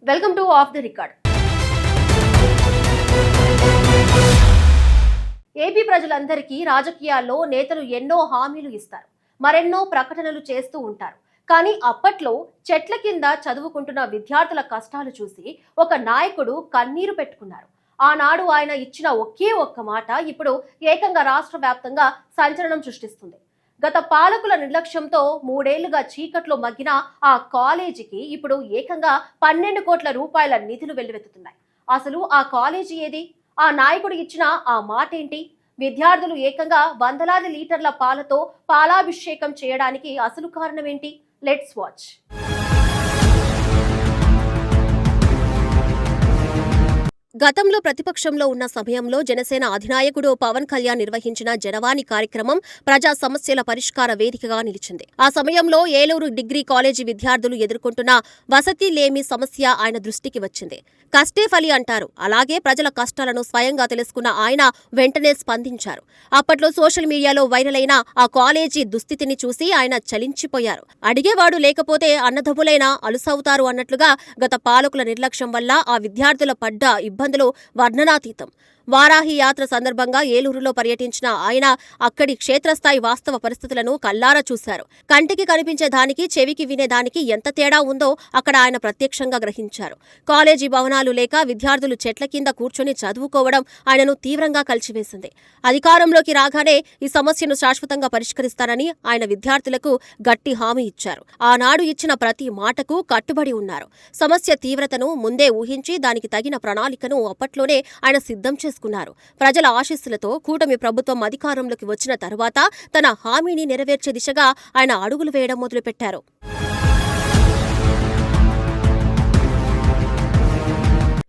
Welcome to of the record. AP ప్రజలందరికీ రాజకీయాల్లో నేతలు ఎన్నో హామీలు ఇస్తారు, మరెన్నో ప్రకటనలు చేస్తూ ఉంటారు. కానీ అప్పట్లో చెట్ల కింద చదువుకుంటున్న విద్యార్థుల కష్టాలు చూసి ఒక నాయకుడు కన్నీరు పెట్టుకున్నారు. ఆనాడు ఆయన ఇచ్చిన ఒకే ఒక్క మాట ఇప్పుడు ఏకంగా రాష్ట్ర వ్యాప్తంగా సంచలనం సృష్టిస్తుంది. గత పాలకుల నిర్లక్ష్యంతో 3 ఏళ్లుగా చీకట్లో మగ్గిన ఆ కాలేజీకి ఇప్పుడు ఏకంగా 12 కోట్ల రూపాయల నిధులు వెల్లువెత్తుతున్నాయి. అసలు ఆ కాలేజీ ఏది? ఆ నాయకుడు ఇచ్చిన ఆ మాట ఏంటి? విద్యార్థులు ఏకంగా వందలాది లీటర్ల పాలతో పాలాభిషేకం చేయడానికి అసలు కారణం ఏంటి? Let's watch. గతంలో ప్రతిపక్షంలో ఉన్న సమయంలో జనసేన అధినాయకుడు పవన్ కళ్యాణ్ నిర్వహించిన జనవాణి కార్యక్రమం ప్రజా సమస్యల పరిష్కార వేదికగా నిలిచింది. ఆ సమయంలో ఏలూరు డిగ్రీ కాలేజీ విద్యార్థులు ఎదుర్కొంటున్న వసతి లేమి సమస్య ఆయన దృష్టికి వచ్చింది. కష్టే ఫలి అంటారు. అలాగే ప్రజల కష్టాలను స్వయంగా తెలుసుకున్న ఆయన వెంటనే స్పందించారు. అప్పట్లో సోషల్ మీడియాలో వైరల్ అయిన ఆ కాలేజీ దుస్థితిని చూసి ఆయన చలించిపోయారు. అడిగేవాడు లేకపోతే అన్నదమ్ములైనా అలుసవుతారు అన్నట్లుగా గత పాలకుల నిర్లక్ష్యం వల్ల ఆ విద్యార్థుల పడ్డ ఇబ్బందులు వర్ణనాతీతం. వారాహి యాత్ర సందర్భంగా ఏలూరులో పర్యటించిన ఆయన అక్కడి క్షేత్రస్థాయి వాస్తవ పరిస్థితులను కల్లారా చూశారు. కంటికి కనిపించే దానికి చెవికి వినేదానికి ఎంత తేడా ఉందో అక్కడ ఆయన ప్రత్యక్షంగా గ్రహించారు. కాలేజీ భవనాలు లేక విద్యార్థులు చెట్ల కింద కూర్చొని చదువుకోవడం ఆయనను తీవ్రంగా కలిచివేసింది. అధికారంలోకి రాగానే ఈ సమస్యను శాశ్వతంగా పరిష్కరిస్తారని ఆయన విద్యార్థులకు గట్టి హామీ ఇచ్చారు. ఆనాడు ఇచ్చిన ప్రతి మాటకు కట్టుబడి ఉన్నారు. సమస్య తీవ్రతను ముందే ఊహించి దానికి తగిన ప్రణాళికను అప్పట్లోనే ఆయన సిద్ధం చేశారు. ప్రజల ఆశీస్సులతో కూటమి ప్రభుత్వం అధికారంలోకి వచ్చిన తరువాత తన హామీని నెరవేర్చే దిశగా ఆయన అడుగులు వేయడం మొదలుపెట్టారు.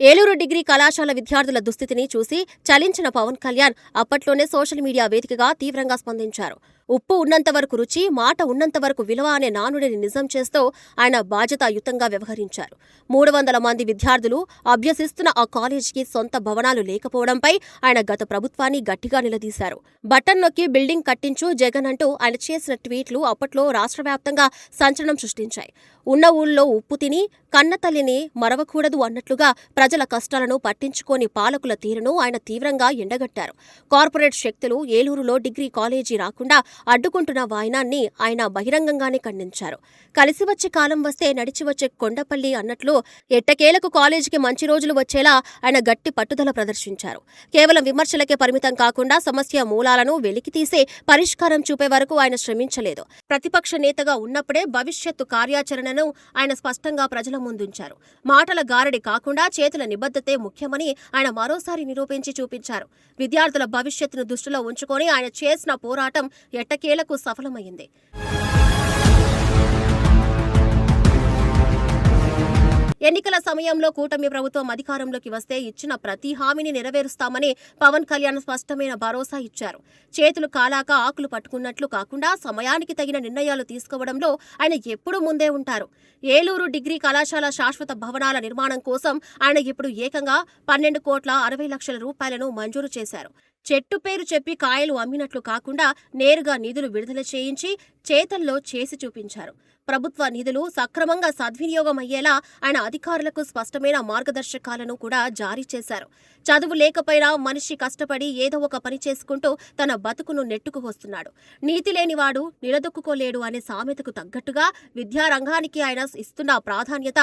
ఏలూరు డిగ్రీ కళాశాల విద్యార్థుల దుస్థితిని చూసి చలించిన పవన్ కళ్యాణ్ అప్పట్లోనే సోషల్ మీడియా వేదికగా తీవ్రంగా స్పందించారు. ఉప్పు ఉన్నంత వరకు రుచి, మాట ఉన్నంత వరకు విలువ అనే నానుడిని నిజం చేస్తూ ఆయన బాధ్యతాయుతంగా వ్యవహరించారు. 300 మంది విద్యార్థులు అభ్యసిస్తున్న ఆ కాలేజీకి సొంత భవనాలు లేకపోవడంపై ఆయన గత ప్రభుత్వాన్ని గట్టిగా నిలదీశారు. బటన్ నొక్కి బిల్డింగ్ కట్టించు జగన్ అంటూ ఆయన చేసిన ట్వీట్లు అప్పట్లో రాష్ట్ర వ్యాప్తంగా సంచలనం సృష్టించాయి. ఉన్న ఊళ్ళో ఉప్పు తిని కన్నతల్లిని మరవకూడదు అన్నట్లుగా ప్రజల కష్టాలను పట్టించుకోని పాలకుల తీరును ఆయన తీవ్రంగా ఎండగట్టారు. కార్పొరేట్ శక్తులు ఏలూరులో డిగ్రీ కాలేజీ రాకుండా అడ్డుకుంటున్న వాయనాన్ని ఆయన బహిరంగంగానే ఖండించారు. కలిసి వచ్చే కాలం వస్తే నడిచి వచ్చే కొండపల్లి అన్నట్లు ఎట్టకేలకు కాలేజీకి మంచి రోజులు వచ్చేలా ఆయన గట్టి పట్టుదల ప్రదర్శించారు. కేవలం విమర్శలకే పరిమితం కాకుండా సమస్య మూలాలను వెలికితీసే పరిష్కారం చూపే వరకు ఆయన శ్రమించలేదు. ప్రతిపక్ష నేతగా ఉన్నప్పుడే భవిష్యత్తు కార్యాచరణను ఆయన స్పష్టంగా ప్రజల ముందుంచారు. మాటల గారడి కాకుండా చేతుల నిబద్ధతే ముఖ్యమని ఆయన మరోసారి నిరూపించి చూపించారు. విద్యార్థుల భవిష్యత్తును దృష్టిలో ఉంచుకొని ఆయన చేసిన పోరాటం ఎట్టకేలకు సఫలమైంది. ఎన్నికల సమయంలో కూటమి ప్రభుత్వం అధికారంలోకి వస్తే ఇచ్చిన ప్రతి హామీని నెరవేరుస్తామని పవన్ కళ్యాణ్ స్పష్టమైన భరోసా ఇచ్చారు. చేతులు కాలాక ఆకులు పట్టుకున్నట్లు కాకుండా సమయానికి తగిన నిర్ణయాలు తీసుకోవడంలో ఆయన ఎప్పుడూ ముందే ఉంటారు. ఏలూరు డిగ్రీ కళాశాల శాశ్వత భవనాల నిర్మాణం కోసం ఆయన ఇప్పుడు ఏకంగా 12,60,00,000 రూపాయలను మంజూరు చేశారు. చెట్టు పేరు చెప్పి కాయలు అమ్మినట్లు కాకుండా నేరుగా నిధులు విడుదల చేయించి చేతల్లో చేసి చూపించారు. ప్రభుత్వ నిధులు సక్రమంగా సద్వినియోగం అయ్యేలా ఆయన అధికారులకు స్పష్టమైన మార్గదర్శకాలను కూడా జారీ చేశారు. చదువు లేకపోయినా మనిషి కష్టపడి ఏదో ఒక పని చేసుకుంటూ తన బతుకును నెట్టుకు వస్తున్నాడు. నీతి లేనివాడు నిలదొక్కుకోలేడు అనే సామెతకు తగ్గట్టుగా విద్యారంగానికి ఆయన ఇస్తున్న ప్రాధాన్యత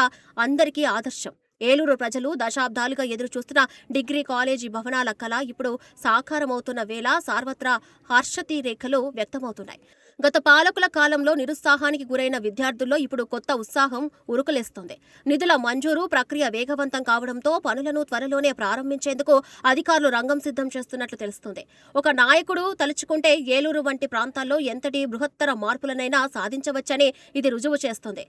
అందరికీ ఆదర్శం. ఏలూరు ప్రజలు దశాబ్దాలుగా ఎదురుచూస్తున్న డిగ్రీ కాలేజీ భవనాల కళ ఇప్పుడు సాకారమవుతున్న వేళ సర్వత్రా హర్షతీరేఖలు వ్యక్తమవుతున్నాయి. గత పాలకుల కాలంలో నిరుత్సాహానికి గురైన విద్యార్థుల్లో ఇప్పుడు కొత్త ఉత్సాహం ఉరుకులేస్తోంది. నిధుల మంజూరు ప్రక్రియ వేగవంతం కావడంతో పనులను త్వరలోనే ప్రారంభించేందుకు అధికారులు రంగం సిద్ధం చేస్తున్నట్లు తెలుస్తోంది. ఒక నాయకుడు తలుచుకుంటే ఏలూరు వంటి ప్రాంతాల్లో ఎంతటి బృహత్తర మార్పులనైనా సాధించవచ్చని ఇది రుజువు చేస్తోంది.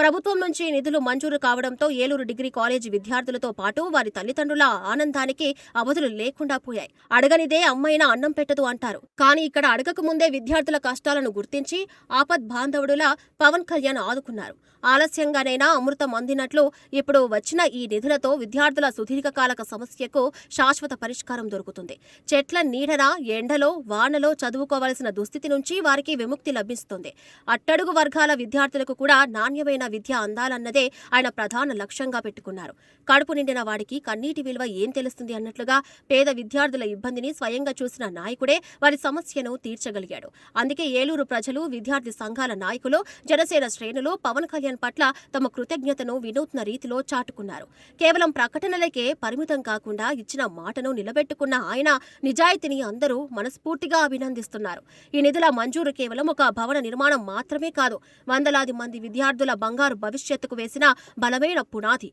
ప్రభుత్వం నుంచి నిధులు మంజూరు కావడంతో ఏలూరు డిగ్రీ కాలేజీ విద్యార్థులతో పాటు వారి తల్లిదండ్రుల ఆనందానికి అవధులు లేకుండా పోయాయి. అడగనిదే అమ్మైనా అన్నం పెట్టదు అంటారు. కానీ ఇక్కడ అడగక ముందే విద్యార్థుల కష్టాలను గుర్తించి ఆపద్ బాంధవుడులా పవన్ కళ్యాణ్ ఆదుకున్నారు. ఆలస్యంగానైనా అమృతం అందినట్లు ఇప్పుడు వచ్చిన ఈ నిధులతో విద్యార్థుల సుదీర్ఘకాలక సమస్యకు శాశ్వత పరిష్కారం దొరుకుతుంది. చెట్ల నీడన ఎండలో వానలో చదువుకోవలసిన దుస్థితి నుంచి వారికి విముక్తి లభిస్తుంది. అట్టడుగు వర్గాల విద్యార్థులకు కూడా నాణ్యమైన విద్య అందాలన్నదే ఆయన ప్రధాన లక్ష్యంగా పెట్టుకున్నారు. కడుపు నిండిన వాడికి కన్నీటి విలువ ఏం తెలుస్తుంది అన్నట్లుగా పేద విద్యార్థుల ఇబ్బందిని స్వయంగా చూసిన నాయకుడే వారి సమస్యను తీర్చగలిగాడు. అందుకే ఏలూరు ప్రజలు, విద్యార్థి సంఘాల నాయకులు, జనసేన శ్రేణులు పవన్ కళ్యాణ్ పట్ల తమ కృతజ్ఞతను వినూత్న రీతిలో చాటుకున్నారు. కేవలం ప్రకటనలకే పరిమితం కాకుండా ఇచ్చిన మాటను నిలబెట్టుకున్న ఆయన నిజాయితీని అందరూ మనస్ఫూర్తిగా అభినందిస్తున్నారు. ఈ నిధుల మంజూరు కేవలం ఒక భవన నిర్మాణం మాత్రమే కాదు, వందలాది మంది విద్యార్థుల బంగారు భవిష్యత్తుకు వేసిన బలమైన పునాది.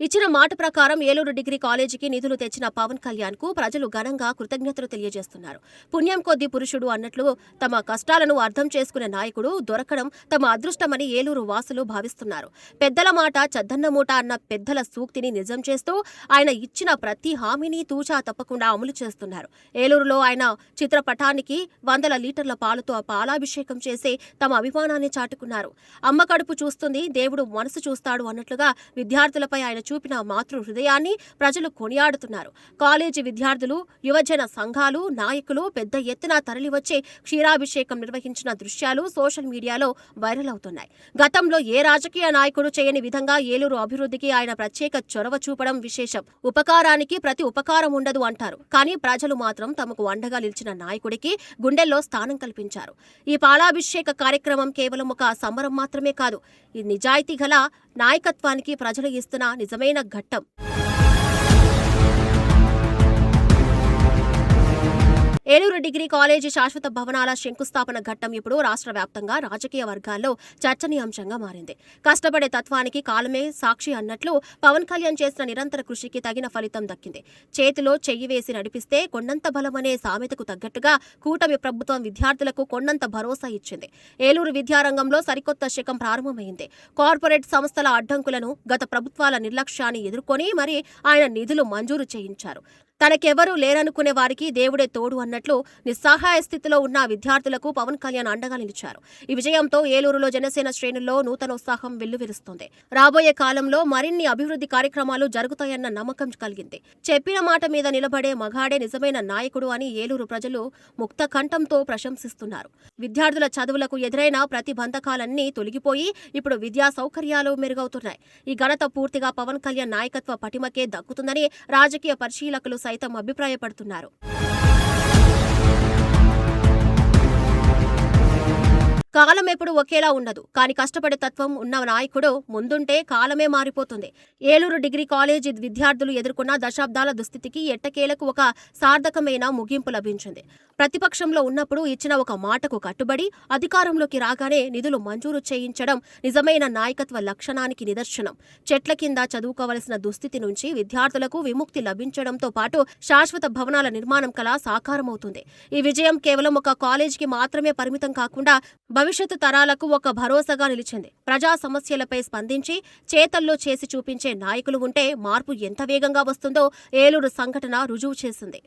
ఇచ్చిన మాట ప్రకారం ఏలూరు డిగ్రీ కాలేజీకి నిధులు తెచ్చిన పవన్ కళ్యాణ్ కు ప్రజలు ఘనంగా కృతజ్ఞతలు తెలియజేస్తున్నారు. పుణ్యం కొద్ది పురుషుడు అన్నట్లు తమ కష్టాలను అర్థం చేసుకునే నాయకుడు దొరకడం తమ అదృష్టమని ఏలూరు వాసులు భావిస్తున్నారు. పెద్దల మాట చద్దన్న మూట అన్న పెద్దల సూక్తిని నిజం చేస్తూ ఆయన ఇచ్చిన ప్రతి హామీని తూచా తప్పకుండా అమలు చేస్తున్నారు. ఏలూరులో ఆయన చిత్రపటానికి 100 లీటర్ల పాలతో పాలాభిషేకం చేసి తమ అభిమానాన్ని చాటుకున్నారు. అమ్మ కడుపు చూస్తుంది, దేవుడు మనసు చూస్తాడు అన్నట్లుగా విద్యార్థులపై ఆయన చూపిన మాతృ హృదయాన్ని ప్రజలు కొనియాడుతున్నారు. కాలేజీ విద్యార్థులు, యువజన సంఘాలు, నాయకులు పెద్ద ఎత్తున తరలివచ్చే క్షీరాభిషేకం నిర్వహించిన దృశ్యాలు సోషల్ మీడియాలో వైరల్ అవుతున్నాయి. గతంలో ఏ రాజకీయ నాయకుడు చేయని విధంగా ఏలూరు అభివృద్ధికి ఆయన ప్రత్యేక చొరవ చూపడం విశేషం. ఉపకారానికి ప్రతి ఉపకారం ఉండదు అంటారు. కానీ ప్రజలు మాత్రం తమకు అండగా నిలిచిన నాయకుడికి గుండెల్లో స్థానం కల్పించారు. ఈ పాలాభిషేక కార్యక్రమం కేవలం ఒక సంబరం మాత్రమే కాదు, ఈ నిజాయితీ గల నాయకత్వానికి ప్రజలు ఇస్తున్న నిజమైన ఘట్టం. ఏలూరు డిగ్రీ కాలేజీ శాశ్వత భవనాల శంకుస్థాపన ఘట్టం ఇప్పుడు రాష్ట్ర వ్యాప్తంగా రాజకీయ వర్గాల్లో చర్చనీయాంశంగా మారింది. కష్టపడే తత్వానికి కాలమే సాక్షి అన్నట్లు పవన్ కళ్యాణ్ చేసిన నిరంతర కృషికి తగిన ఫలితం దక్కింది. చేతిలో చెయ్యి వేసి నడిపిస్తే కొండంత బలమనే సామెతకు తగ్గట్టుగా కూటమి ప్రభుత్వం విద్యార్థులకు కొండంత భరోసా ఇచ్చింది. ఏలూరు విద్యారంగంలో సరికొత్త శకం ప్రారంభమైంది. కార్పొరేట్ సంస్థల అడ్డంకులను, గత ప్రభుత్వాల నిర్లక్ష్యాన్ని ఎదుర్కొని మరి ఆయన నిధులు మంజూరు చేయించారు. తనకెవరూ లేరనుకునే వారికి దేవుడే తోడు అన్నట్లు నిస్సహాయ స్థితిలో ఉన్న విద్యార్థులకు పవన్ కళ్యాణ్ అండగా నిలిచారు. ఈ విజయంతో ఏలూరులో జనసేన శ్రేణుల్లో నూతనోత్సాహం వెల్లువిరుస్తోంది. రాబోయే కాలంలో మరిన్ని అభివృద్ధి కార్యక్రమాలు జరుగుతాయన్న నమ్మకం కలిగింది. చెప్పిన మాట మీద నిలబడే మగాడే నిజమైన నాయకుడు అని ఏలూరు ప్రజలు ముక్త కంఠంతో ప్రశంసిస్తున్నారు. విద్యార్థుల చదువులకు ఎదురైన ప్రతిబంధకాలన్నీ తొలగిపోయి ఇప్పుడు విద్యా సౌకర్యాలు మెరుగవుతున్నాయి. ఈ ఘనత పూర్తిగా పవన్ కళ్యాణ్ నాయకత్వ పటిమకే దక్కుతుందని రాజకీయ పరిశీలకులు సైతం అభిప్రాయపడుతున్నారు. కాలం ఎప్పుడు ఒకేలా ఉండదు, కానీ కష్టపడే తత్వం ఉన్న నాయకుడు ముందుంటే కాలమే మారిపోతుంది. ఏలూరు డిగ్రీ కాలేజీ విద్యార్థులు ఎదుర్కొన్న దశాబ్దాల దుస్థితికి ఎట్టకేలకు ఒక సార్థకమైన ముగింపు లభించింది. ప్రతిపక్షంలో ఉన్నప్పుడు ఇచ్చిన ఒక మాటకు కట్టుబడి అధికారంలోకి రాగానే నిధులు మంజూరు చేయించడం నిజమైన నాయకత్వ లక్షణానికి నిదర్శనం. చెట్ల కింద చదువుకోవలసిన దుస్థితి నుంచి విద్యార్థులకు విముక్తి లభించడంతో పాటు శాశ్వత భవనాల నిర్మాణం కల సాకారమవుతుంది. ఈ విజయం కేవలం ఒక కాలేజీకి మాత్రమే పరిమితం కాకుండా భవిష్యత్తు తరాలకు ఒక భరోసాగా నిలిచింది. ప్రజా సమస్యలపై స్పందించి చేతల్లో చేసి చూపించే నాయకులు ఉంటే మార్పు ఎంత వేగంగా వస్తుందో ఏలూరు సంఘటన రుజువు చేసింది.